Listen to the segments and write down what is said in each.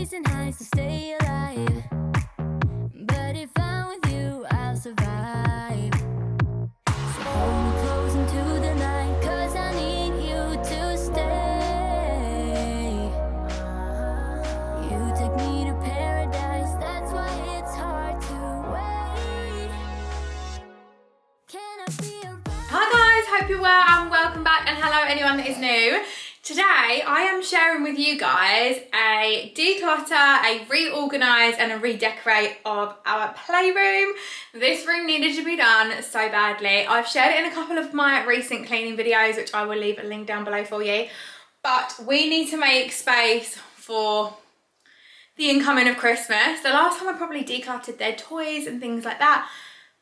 chasing highs to stay alive. But if I'm with you, I'll survive. So hold me close into the night, 'cause I need you to stay. You take me to paradise, that's why it's hard to wait. Can I be around? Hi guys, hope you're well and welcome back, and hello anyone that is new. Today I am sharing with you guys a declutter, a reorganise and a redecorate of our playroom. This room needed to be done so badly. I've shared it in a couple of my recent cleaning videos, which I will leave a link down below for you. But we need to make space for the incoming of Christmas. The last time I probably decluttered their toys and things like that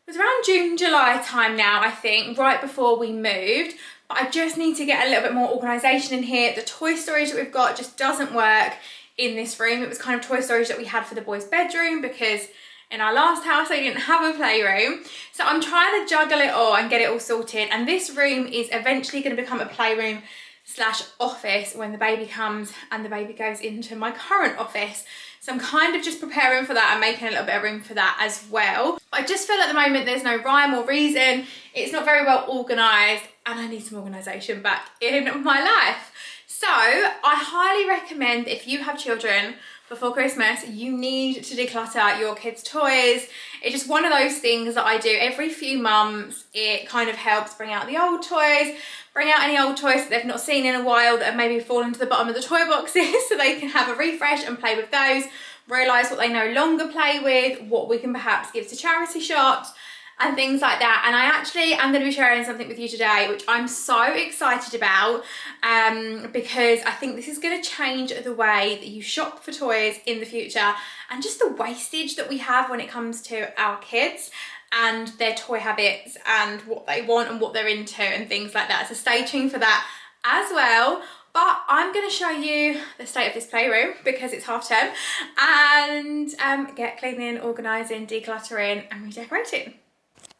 was around June, July time now, I think, right before we moved. But I just need to get a little bit more organisation in here. The toy storage that we've got just doesn't work in this room. It was kind of toy storage that we had for the boys' bedroom because in our last house they didn't have a playroom. So I'm trying to juggle it all and get it all sorted. And this room is eventually going to become a playroom / office when the baby comes and the baby goes into my current office. So I'm kind of just preparing for that and making a little bit of room for that as well. I just feel at the moment there's no rhyme or reason. It's not very well organised and I need some organisation back in my life. So I highly recommend if you have children before Christmas, you need to declutter your kids' toys. It's just one of those things that I do every few months. It kind of helps bring out the old toys, bring out any old toys that they've not seen in a while that have maybe fallen to the bottom of the toy boxes so they can have a refresh and play with those, realise what they no longer play with, what we can perhaps give to charity shops and things like that. And I actually am going to be sharing something with you today which I'm so excited about because I think this is going to change the way that you shop for toys in the future and just the wastage that we have when it comes to our kids and their toy habits and what they want and what they're into and things like that. So stay tuned for that as well. But I'm going to show you the state of this playroom because it's half term and get cleaning, organising, decluttering and redecorating.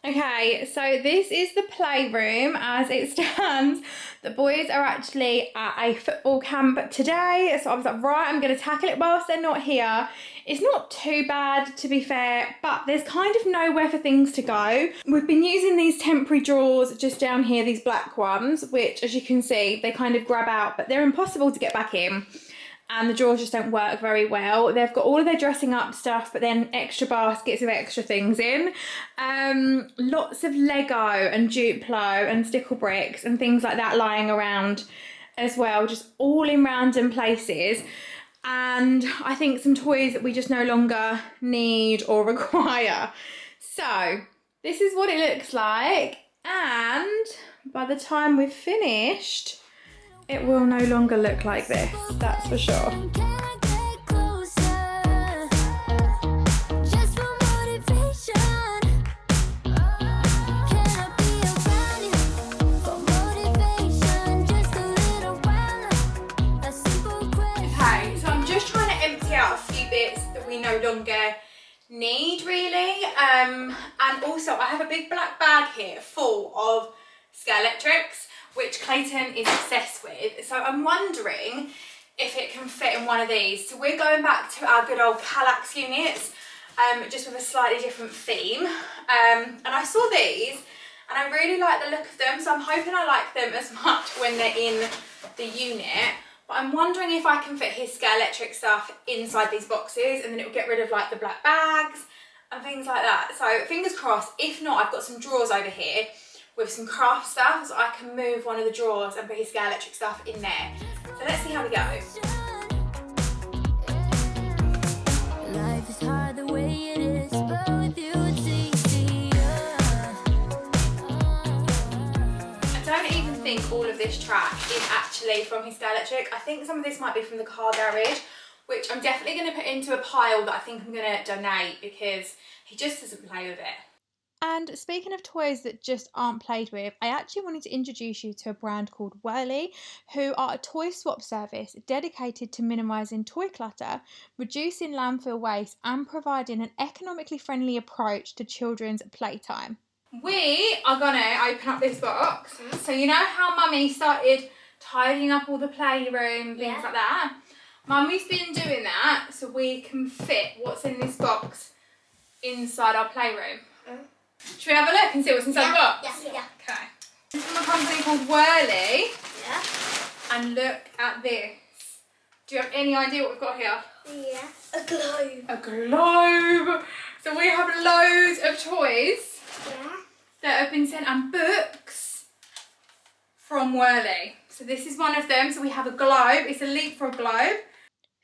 Okay, so this is the playroom as it stands. The boys are actually at a football camp today, so I was like, right, I'm going to tackle it whilst they're not here. It's not too bad, to be fair, but there's kind of nowhere for things to go. We've been using these temporary drawers just down here, these black ones, which, as you can see, they kind of grab out, but they're impossible to get back in. And the drawers just don't work very well. They've got all of their dressing up stuff, but then extra baskets of extra things in. Lots of Lego and Duplo and stickle bricks and things like that lying around as well, just all in random places. And I think some toys that we just no longer need or require. So this is what it looks like. And by the time we've finished, it will no longer look like this, that's for sure. Okay, so I'm just trying to empty out a few bits that we no longer need really. And also I have a big black bag here full of scale electrics, which Clayton is obsessed with. So I'm wondering if it can fit in one of these. So we're going back to our good old Kallax units, just with a slightly different theme. And I saw these and I really like the look of them. So I'm hoping I like them as much when they're in the unit. But I'm wondering if I can fit his scale electric stuff inside these boxes and then it will get rid of like the black bags and things like that. So fingers crossed. If not, I've got some drawers over here with some craft stuff, so I can move one of the drawers and put his scale electric stuff in there. So let's see how we go. Life is hard the way it is, but with you it's easier. I don't even think all of this trash is actually from his scale electric. I think some of this might be from the car garage, which I'm definitely going to put into a pile that I think I'm going to donate because he just doesn't play with it. And speaking of toys that just aren't played with, I actually wanted to introduce you to a brand called Whirly, who are a toy swap service dedicated to minimising toy clutter, reducing landfill waste and providing an economically friendly approach to children's playtime. We are going to open up this box. So you know how Mummy started tidying up all the playroom, things like that? Mummy's been doing that so we can fit what's in this box inside our playroom. Should we have a look and see what's inside the box? Yeah. Okay. This is from a company called Whirly. Yeah. And look at this. Do you have any idea what we've got here? Yeah. A globe. A globe. So we have loads of toys that have been sent and books from Whirly. So this is one of them. So we have a globe. It's a leapfrog globe.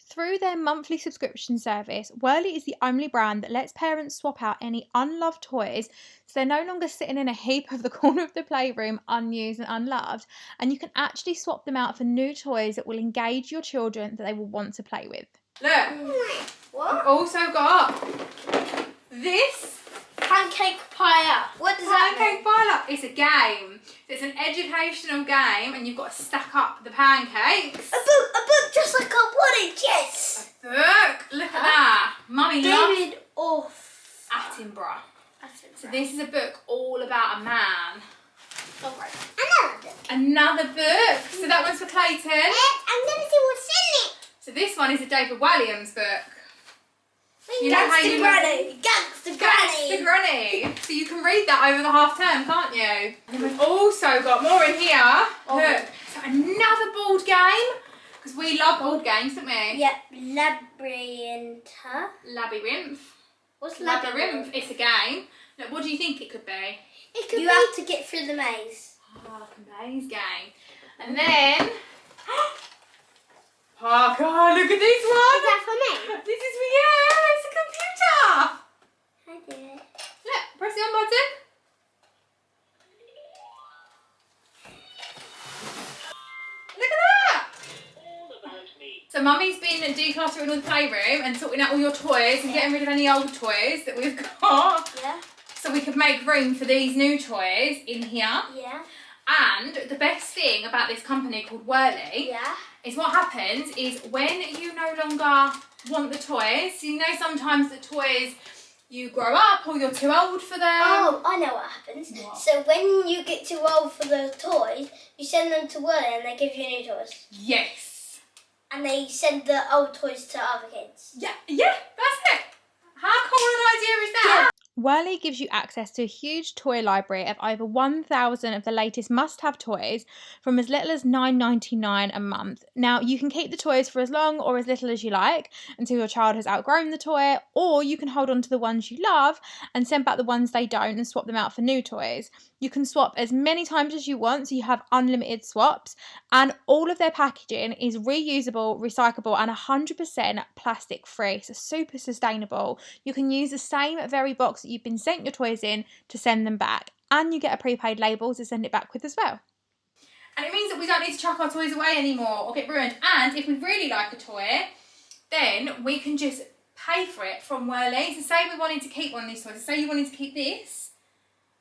Through their monthly subscription service, Whirly is the only brand that lets parents swap out any unloved toys so they're no longer sitting in a heap of the corner of the playroom unused and unloved, and you can actually swap them out for new toys that will engage your children that they will want to play with. Look, What? we've also got this Pancake pie. What does that mean? pancake pile-up. It's a game. It's an educational game and you've got to stack up the pancakes. A book just like a pudding, yes! A book. Look at that. Mummy loves David Off. Attenborough. So this is a book all about a man. Alright. Another book. So that one's for Clayton. I'm gonna see what's in it. So this one is a David Williams book. You know how you Gangster Granny. Gangster Granny. So you can read that over the half term, can't you? And we've also got more in here. Look, so another board game. Because we love board games, don't we? Yep, Labyrinth. Labyrinth. What's Labyrinth. It's a game. Look, what do you think it could be? It could have to get through the maze. Oh, like a maze game. And then... Oh God, look at this one. Is that for me? This is for you. It's a computer. I did it. Look, press the on button. Look at that. So Mummy's been decluttering all the playroom and sorting out all your toys and getting rid of any old toys that we've got. Yeah. So we can make room for these new toys in here. Yeah. And the best thing about this company called Whirly is what happens is when you no longer want the toys, you know sometimes the toys, you grow up or you're too old for them. Oh, I know what happens. What? So when you get too old for the toys, you send them to Whirly and they give you new toys. Yes. And they send the old toys to other kids. Yeah, that's it. How cool an idea is that? Whirly gives you access to a huge toy library of over 1,000 of the latest must-have toys from as little as $9.99 a month. Now, you can keep the toys for as long or as little as you like until your child has outgrown the toy, or you can hold on to the ones you love and send back the ones they don't and swap them out for new toys. You can swap as many times as you want, so you have unlimited swaps, and all of their packaging is reusable, recyclable, and 100% plastic free, so super sustainable. You can use the same very box that you've been sent your toys in to send them back, and you get a prepaid label to send it back with as well. And it means that we don't need to chuck our toys away anymore or get ruined. And if we really like a toy, then we can just pay for it from Whirly. So say we wanted to keep one of these toys, say you wanted to keep this,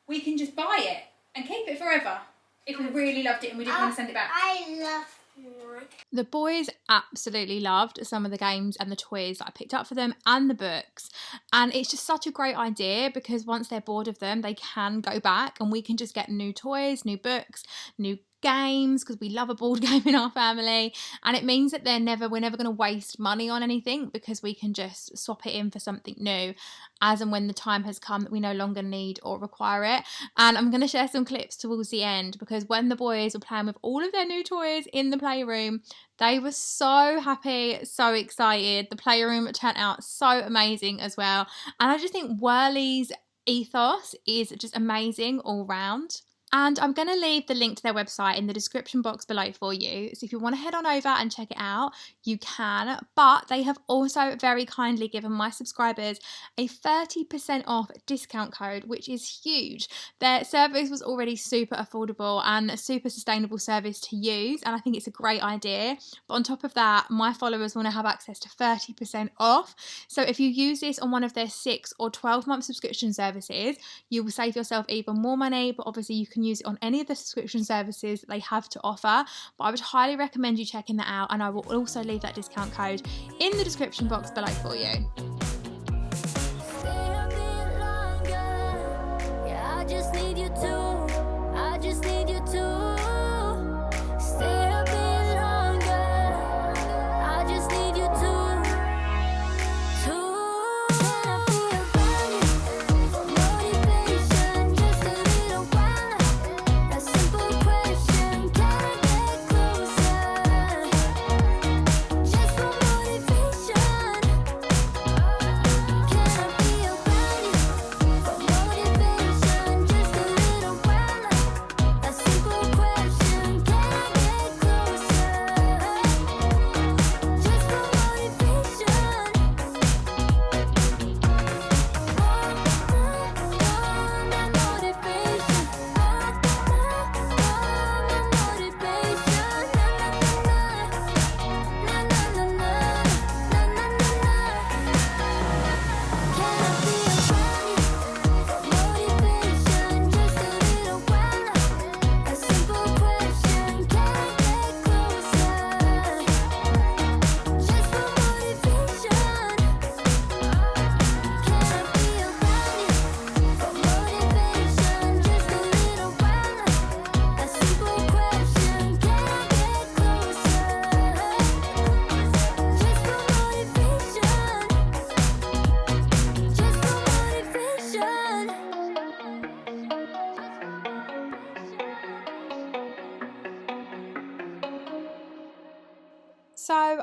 we can just buy it and keep it forever if we really loved it and we didn't want to send it back. I love mine. The boys absolutely loved some of the games and the toys that I picked up for them and the books, and it's just such a great idea because once they're bored of them they can go back and we can just get new toys, new books, new games, because we love a board game in our family, and it means that we're never going to waste money on anything because we can just swap it in for something new as and when the time has come that we no longer need or require it. And I'm going to share some clips towards the end because when the boys were playing with all of their new toys in the playroom, they were so happy, so excited. The playroom turned out so amazing as well, and I just think Whirly's ethos is just amazing all round. And I'm going to leave the link to their website in the description box below for you. So if you want to head on over and check it out, you can. But they have also very kindly given my subscribers a 30% off discount code, which is huge. Their service was already super affordable and a super sustainable service to use. And I think it's a great idea. But on top of that, my followers want to have access to 30% off. So if you use this on one of their 6 or 12-month subscription services, you will save yourself even more money. But obviously you can use it on any of the subscription services that they have to offer, but I would highly recommend you checking that out, and I will also leave that discount code in the description box below for you. I just need you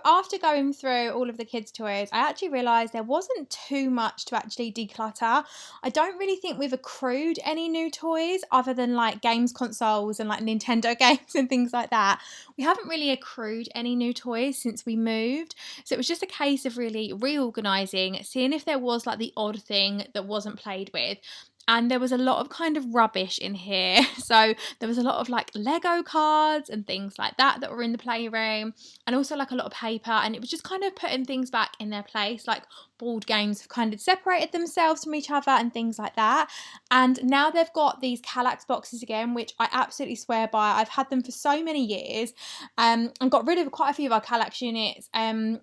after going through all of the kids' toys, I actually realised there wasn't too much to actually declutter. I don't really think we've accrued any new toys other than like games consoles and like Nintendo games and things like that. We haven't really accrued any new toys since we moved. So it was just a case of really reorganising, seeing if there was like the odd thing that wasn't played with. And there was a lot of kind of rubbish in here. So there was a lot of like Lego cards and things like that were in the playroom, and also like a lot of paper, and it was just kind of putting things back in their place. Like board games have kind of separated themselves from each other and things like that. And now they've got these Kallax boxes again, which I absolutely swear by. I've had them for so many years, and got rid of quite a few of our Kallax units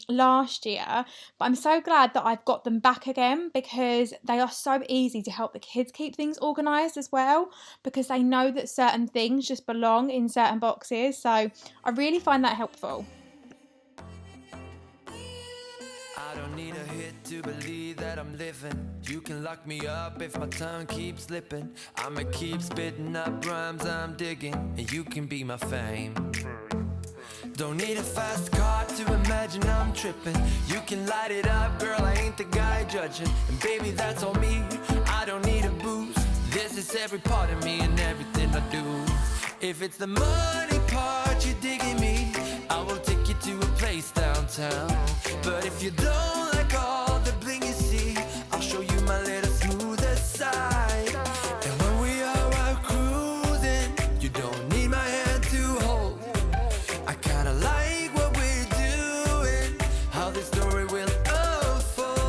last year. But I'm so glad that I've got them back again, because they are so easy to help the kids keep things organised as well, because they know that certain things just belong in certain boxes. So I really find that helpful. I don't need a hit to believe that I'm living. You can lock me up if my tongue keeps slipping. I'ma keep spitting up rhymes I'm digging, and you can be my fame. Don't need a fast car to imagine I'm tripping. You can light it up, girl, I ain't the guy judging. And baby, that's on me, I don't need a boost. This is every part of me and everything I do. If it's the money part you're digging me, I will take you to a place downtown. But if you don't like all the bling you see, I'll show you my little smoother side. And when we are out cruising, you don't need my hand to hold. I kinda like what we're doing, how this story will unfold.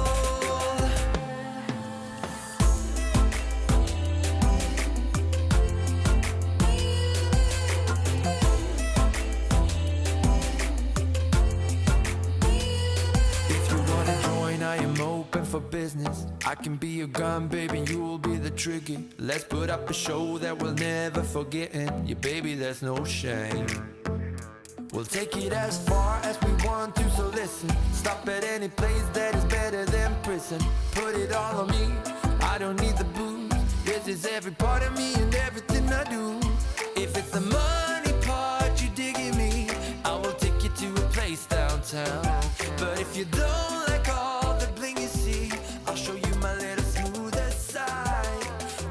If you wanna join, I am open for business. I can be your gun, baby, you will be the trigger. Let's put up a show that we'll never forget. And yeah, baby, there's no shame. We'll take it as far as we want to, so listen. Stop at any place that is better than prison. Put it all on me, I don't need the booze. This is every part of me and everything I do. If it's the money part you digging me, I will take you to a place downtown. But if you don't like all the bling you see, I'll show you my little smoother side.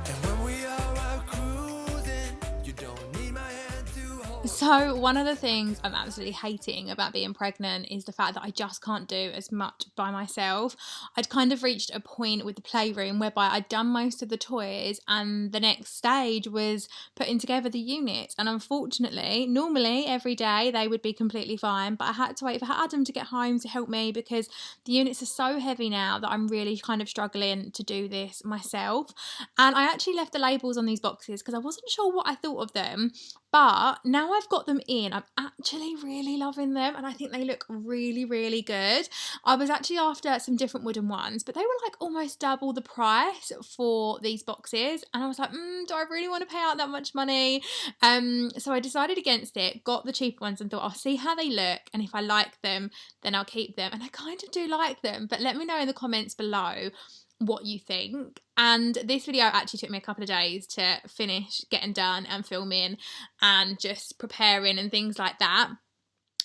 And when we are out cruising, you don't need my hand to hold. So one of the things I'm absolutely hating about being pregnant is the fact that I just can't do as much by myself. I'd kind of reached a point with the Playroom whereby I'd done most of the toys, and the next stage was putting together the units. And unfortunately, normally every day they would be completely fine, but I had to wait for Adam to get home to help me, because the units are so heavy now that I'm really kind of struggling to do this myself. And I actually left the labels on these boxes because I wasn't sure what I thought of them. But now I've got them in, I'm actually really loving them, and I think they look really, really good. I was actually after some different wooden ones, but they were like almost double the price for these boxes, and I was like, do I really want to pay out that much money? So I decided against it, got the cheaper ones, and thought I'll see how they look, and if I like them, then I'll keep them. And I kind of do like them, but let me know in the comments below what you think. And this video actually took me a couple of days to finish getting done and filming and just preparing and things like that,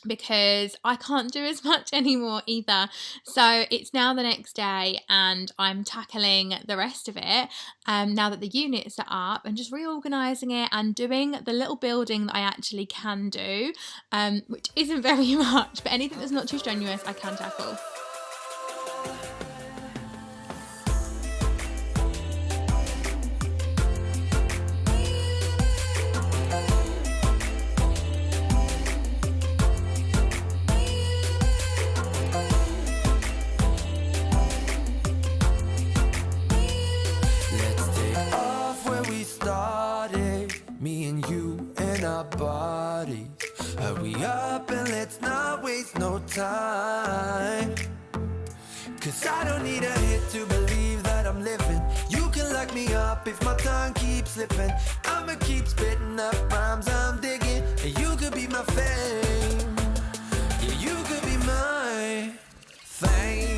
because I can't do as much anymore either. So it's now the next day and I'm tackling the rest of it now that the units are up, and just reorganising it and doing the little building that I actually can do, which isn't very much, but anything that's not too strenuous I can tackle. Bodies, hurry up and let's not waste no time. Cause I don't need a hit to believe that I'm living. You can lock me up if my tongue keeps slipping. I'ma keep spitting up rhymes I'm digging, and you could be my fame. Yeah, you could be my fame.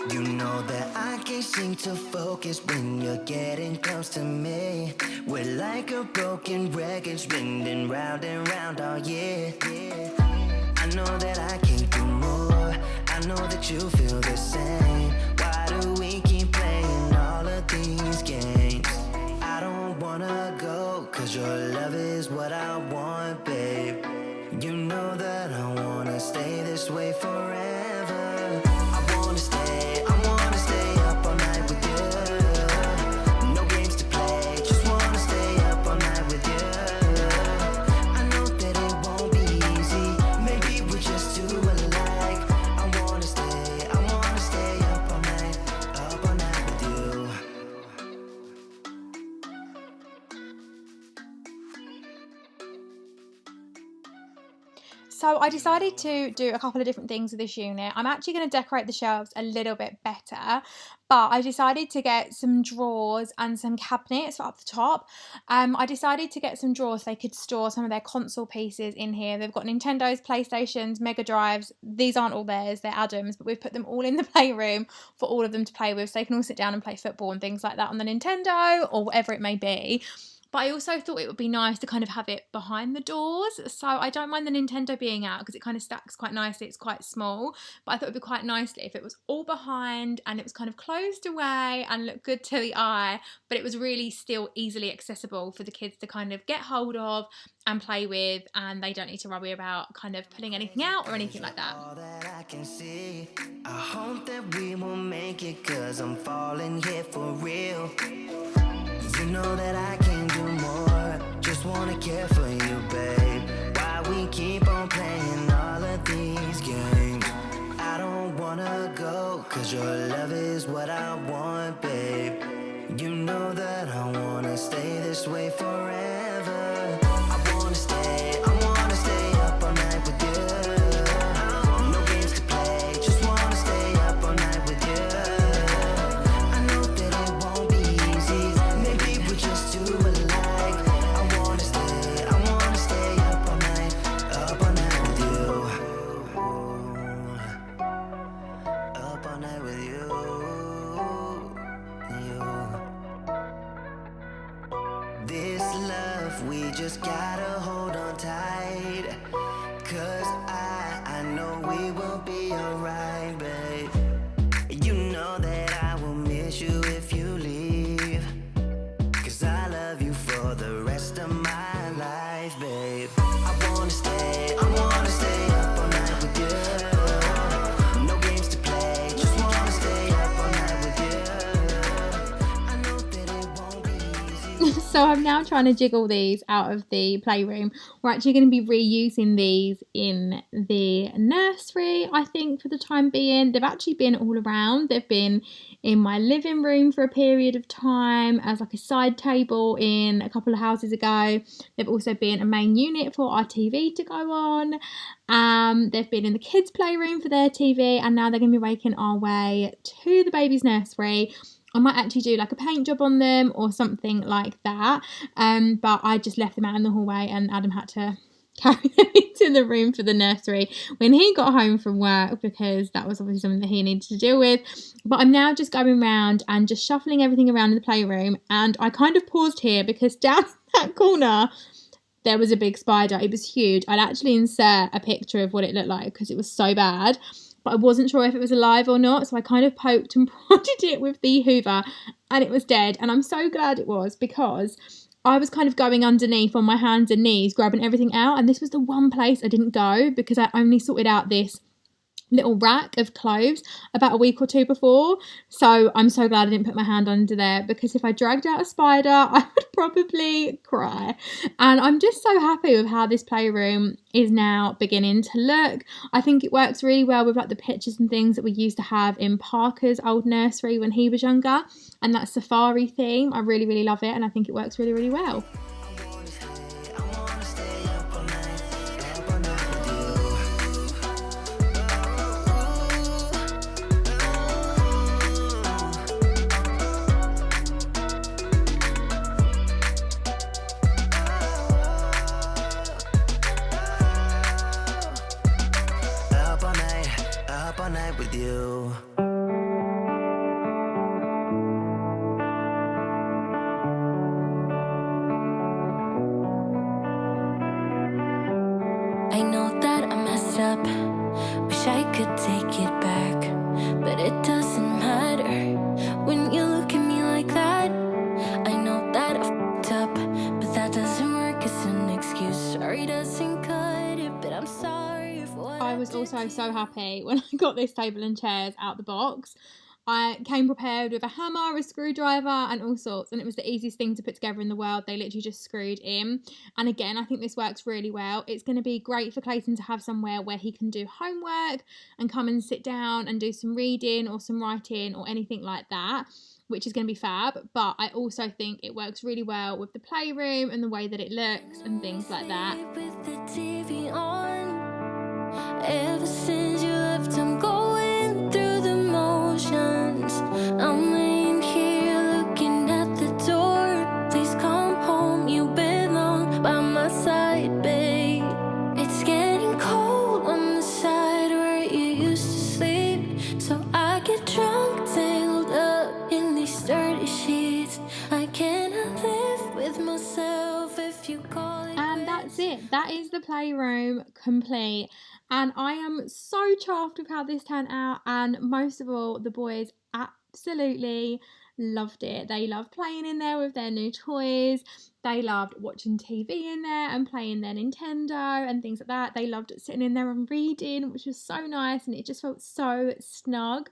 You know that I can't seem to focus when you're getting close to me. We're like a broken record spinning round and round all year. I know that I can't do more. I know that you feel the same. Why do we keep playing all of these games? I don't wanna go, cause your love is what I want, babe. You know that I wanna stay this way forever. I wanna stay up all night with you. No games to play, just wanna stay up all night with you. I know that it won't be easy, maybe we're just too alike. I wanna stay up all night with you. So I decided to do a couple of different things with this unit. I'm actually going to decorate the shelves a little bit better, but I decided to get some drawers and some cabinets up the top. I decided to get some drawers so they could store some of their console pieces in here. They've got Nintendos, PlayStations, Mega Drives. These aren't all theirs, they're Adam's, but we've put them all in the playroom for all of them to play with, so they can all sit down and play football and things like that on the Nintendo or whatever it may be. But I also thought it would be nice to kind of have it behind the doors. So I don't mind the Nintendo being out because it kind of stacks quite nicely. It's quite small. But I thought it would be quite nicely if it was all behind and it was kind of closed away and looked good to the eye. But it was really still easily accessible for the kids to kind of get hold of and play with. And they don't need to worry about kind of pulling anything out or anything like that. All that I can see, I hope that we will make it, cause I'm falling here for real. You know that I can't do more, just wanna care for you, babe. Why we keep on playing all of these games? I don't wanna go, cause your love is what I want, babe. You know that I wanna stay this way forever. I wanna stay up all night with you. No games to play, just wanna stay up all night with you. I know that it won't be easy, maybe we're just too alike. I wanna stay up all night with you. Up all night with you. This love, we just gotta hold on tight, cause I know we will be alright, babe. You know that I will miss you if you leave, cause I love you for the rest of my life, babe. I wanna stay up all night with you. No games to play, just wanna stay up all night with you. I know that it won't be easy. So I'm now trying to jiggle these out of the playroom. We're actually going to be reusing these in the nursery, I think, for the time being. They've actually been all around. They've been in my living room for a period of time as like a side table in a couple of houses ago. They've also been a main unit for our TV to go on. They've been in the kids' playroom for their TV, and now they're going to be making our way to the baby's nursery. I might actually do like a paint job on them or something like that. But I just left them out in the hallway and Adam had to carry them into the room for the nursery when he got home from work, because that was obviously something that he needed to deal with. But I'm now just going around and just shuffling everything around in the playroom, and I kind of paused here because down in that corner there was a big spider. It was huge. I'd actually insert a picture of what it looked like because it was so bad, but I wasn't sure if it was alive or not, so I kind of poked and prodded it with the hoover and it was dead. And I'm so glad it was, because I was kind of going underneath on my hands and knees grabbing everything out, and this was the one place I didn't go because I only sorted out this little rack of clothes about a week or two before. So I'm so glad I didn't put my hand under there, because if I dragged out a spider I would probably cry. And I'm just so happy with how this playroom is now beginning to look. I think it works really well with like the pictures and things that we used to have in Parker's old nursery when he was younger, and that safari theme. I really love it, and I think it works really well. Up all night with you. so happy when I got this table and chairs out the box. I came prepared with a hammer, a screwdriver and all sorts, and it was the easiest thing to put together in the world. They literally just screwed in. And again, I think this works really well. It's going to be great for Clayton to have somewhere where he can do homework and come and sit down and do some reading or some writing or anything like that, which is going to be fab. But I also think it works really well with the playroom and the way that it looks and things like that. With the TV on, ever since you left, I'm going through the motions. I'm laying here looking at the door. Please come home, you belong by my side, babe. It's getting cold on the side where you used to sleep, so I get drunk, tangled up in these dirty sheets. I cannot live with myself if you call it. And that's it. That is the playroom complete. And I am so chuffed with how this turned out. And most of all, the boys absolutely loved it. They loved playing in there with their new toys. They loved watching TV in there and playing their Nintendo and things like that. They loved sitting in there and reading, which was so nice, and it just felt so snug.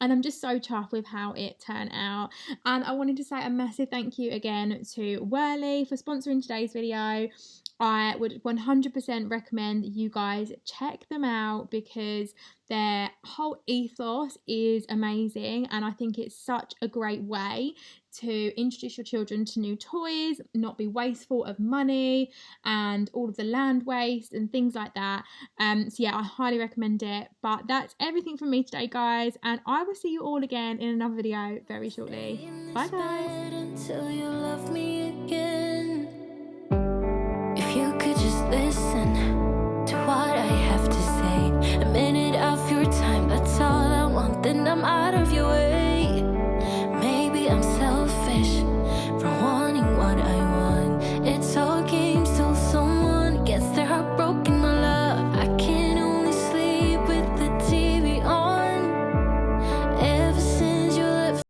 And I'm just so chuffed with how it turned out. And I wanted to say a massive thank you again to Whirly for sponsoring today's video. I would 100% recommend you guys check them out because their whole ethos is amazing, and I think it's such a great way to introduce your children to new toys, not be wasteful of money and all of the land waste and things like that. So yeah, I highly recommend it. But that's everything from me today, guys, and I will see you all again in another video very shortly. Bye guys. Until you love me again. If you could just listen to what I have to say, a minute of your time, that's all I want, then I'm out of your way.